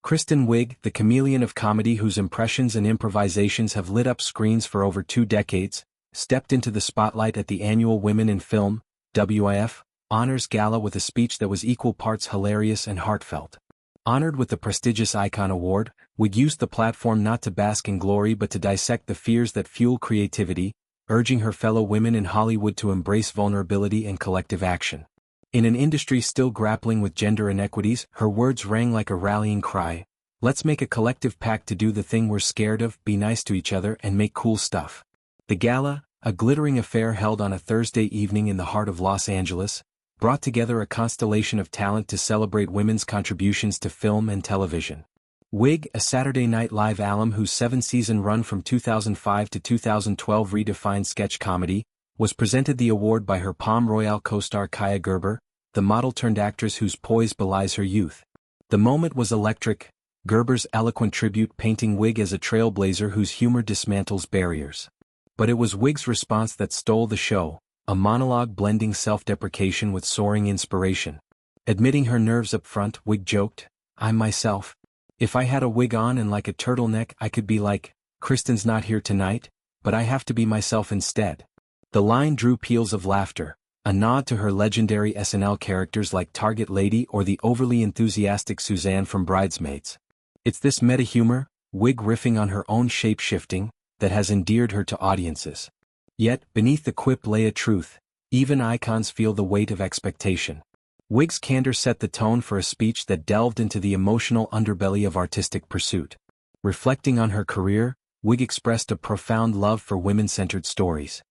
Kristen Wiig, the chameleon of comedy whose impressions and improvisations have lit up screens for over 2 decades, stepped into the spotlight at the annual Women in Film, WIF, Honors Gala with a speech that was equal parts hilarious and heartfelt. Honored with the prestigious Icon Award, Wiig used the platform not to bask in glory but to dissect the fears that fuel creativity, urging her fellow women in Hollywood to embrace vulnerability and collective action. In an industry still grappling with gender inequities, her words rang like a rallying cry. Let's make a collective pact to do the thing we're scared of, be nice to each other and make cool stuff. The gala, a glittering affair held on a Thursday evening in the heart of Los Angeles, brought together a constellation of talent to celebrate women's contributions to film and television. Wiig, a Saturday Night Live alum whose 7-season run from 2005 to 2012 redefined sketch comedy, was presented the award by her Palm Royale co-star Kaia Gerber, the model-turned-actress whose poise belies her youth. The moment was electric, Gerber's eloquent tribute painting Wiig as a trailblazer whose humor dismantles barriers. But it was Wiig's response that stole the show, a monologue blending self-deprecation with soaring inspiration. Admitting her nerves up front, Wiig joked, "I'm myself. If I had a wig on and like a turtleneck I could be like, Kristen's not here tonight, but I have to be myself instead." The line drew peals of laughter, a nod to her legendary SNL characters like Target Lady or the overly enthusiastic Suzanne from Bridesmaids. It's this meta-humor, Wiig riffing on her own shape-shifting, that has endeared her to audiences. Yet, beneath the quip lay a truth: even icons feel the weight of expectation. Wiig's candor set the tone for a speech that delved into the emotional underbelly of artistic pursuit. Reflecting on her career, Wiig expressed a profound love for women-centered stories.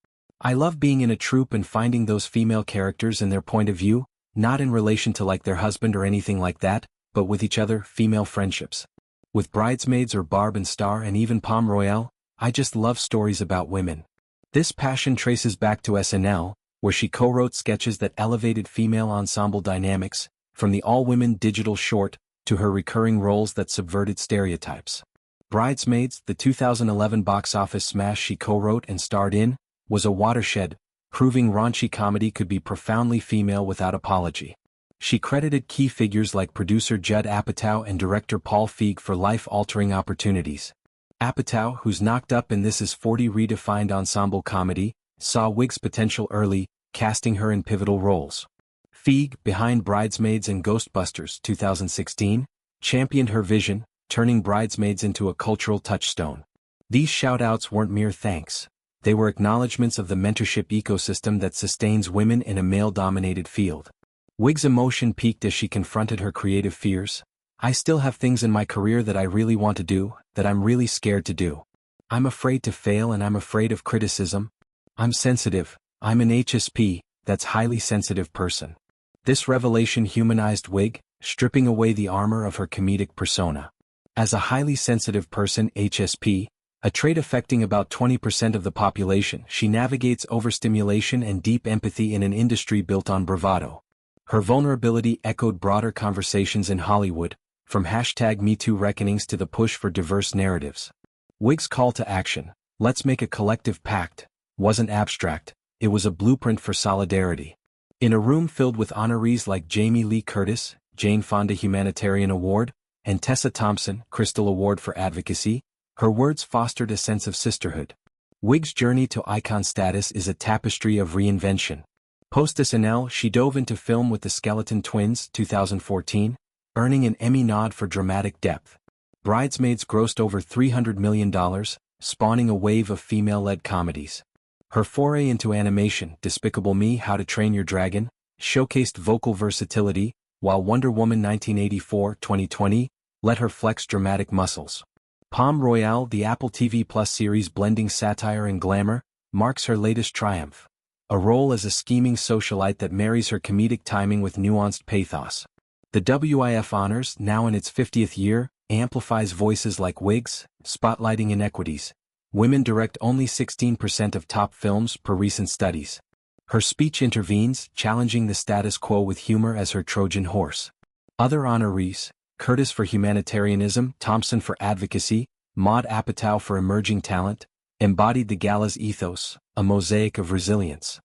"I love being in a troupe and finding those female characters and their point of view, not in relation to like their husband or anything like that, but with each other, female friendships. With Bridesmaids or Barb and Star and even Palm Royale, I just love stories about women." This passion traces back to SNL, where she co-wrote sketches that elevated female ensemble dynamics, from the all-women digital short to her recurring roles that subverted stereotypes. Bridesmaids, the 2011 box office smash she co-wrote and starred in, was a watershed, proving raunchy comedy could be profoundly female without apology. She credited key figures like producer Judd Apatow and director Paul Feig for life-altering opportunities. Apatow, who's knocked up in This Is 40 redefined ensemble comedy, saw Wiig's potential early, casting her in pivotal roles. Feig, behind Bridesmaids and Ghostbusters 2016, championed her vision, turning Bridesmaids into a cultural touchstone. These shout-outs weren't mere thanks. They were acknowledgments of the mentorship ecosystem that sustains women in a male-dominated field. Wiig's emotion peaked as she confronted her creative fears. "I still have things in my career that I really want to do, that I'm really scared to do. I'm afraid to fail and I'm afraid of criticism. I'm sensitive, I'm an HSP, that's highly sensitive person." This revelation humanized Wiig, stripping away the armor of her comedic persona. As a highly sensitive person, HSP, a trait affecting about 20% of the population, she navigates overstimulation and deep empathy in an industry built on bravado. Her vulnerability echoed broader conversations in Hollywood, from #MeToo reckonings to the push for diverse narratives. Wiig's call to action, "Let's make a collective pact," wasn't abstract, it was a blueprint for solidarity. In a room filled with honorees like Jamie Lee Curtis, Jane Fonda Humanitarian Award, and Tessa Thompson, Crystal Award for Advocacy, her words fostered a sense of sisterhood. Wiig's journey to icon status is a tapestry of reinvention. Post-SNL, she dove into film with the Skeleton Twins 2014, earning an Emmy nod for dramatic depth. Bridesmaids grossed over $300 million, spawning a wave of female-led comedies. Her foray into animation, Despicable Me: How to Train Your Dragon, showcased vocal versatility, while Wonder Woman 1984-2020 let her flex dramatic muscles. Palm Royale, the Apple TV Plus series blending satire and glamour, marks her latest triumph. A role as a scheming socialite that marries her comedic timing with nuanced pathos. The WIF Honors, now in its 50th year, amplifies voices like Wiig's, spotlighting inequities. Women direct only 16% of top films per recent studies. Her speech intervenes, challenging the status quo with humor as her Trojan horse. Other honorees: Curtis for humanitarianism, Thompson for advocacy, Maud Apatow for emerging talent, embodied the gala's ethos, a mosaic of resilience.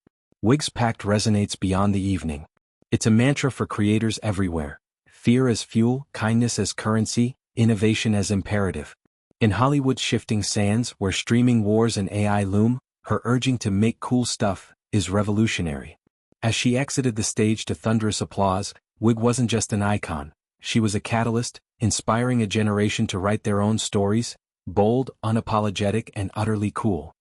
Wiig's pact resonates beyond the evening. It's a mantra for creators everywhere: fear as fuel, kindness as currency, innovation as imperative. In Hollywood's shifting sands where streaming wars and AI loom, her urging to make cool stuff is revolutionary. As she exited the stage to thunderous applause, Wiig wasn't just an icon, she was a catalyst, inspiring a generation to write their own stories, bold, unapologetic and utterly cool.